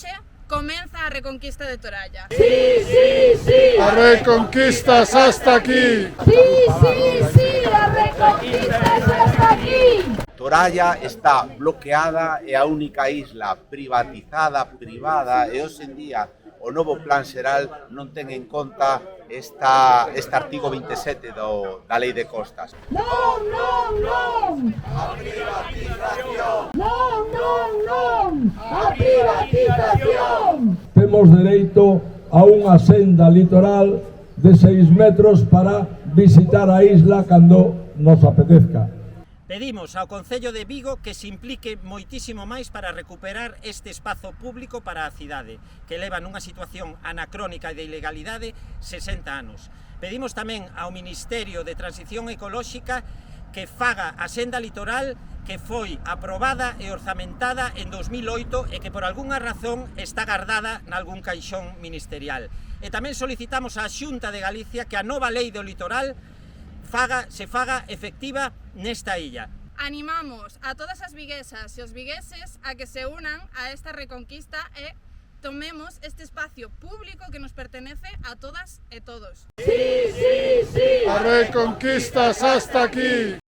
Hoxe comeza a reconquista de Toralla. Sí, sí, sí. A reconquistas hasta aquí. Sí, sí, sí, a reconquistas hasta aquí. Toralla está bloqueada, é a única isla privatizada, privada, e hoxe en día o novo plan xeral non ten en conta este artigo 27 da Lei de Costas. Non, non, non. A privatización! Non, non, non. A privatización. Temos dereito a unha senda litoral de 6 metros para visitar a isla cando nos apetezca. Pedimos ao Concello de Vigo que se implique moitísimo máis para recuperar este espazo público para a cidade, que leva nunha situación anacrónica e de ilegalidade 60 anos. Pedimos tamén ao Ministerio de Transición Ecolóxica que faga a senda litoral que foi aprobada e orzamentada en 2008 e que por algunha razón está guardada nalgún caixón ministerial. E tamén solicitamos á Xunta de Galicia que a nova lei do litoral se faga efectiva nesta illa. Animamos a todas as viguesas e os vigueses a que se unan a esta reconquista e tomemos este espacio público que nos pertenece a todas e todos. Sí, sí, sí. A reconquistas hasta aquí.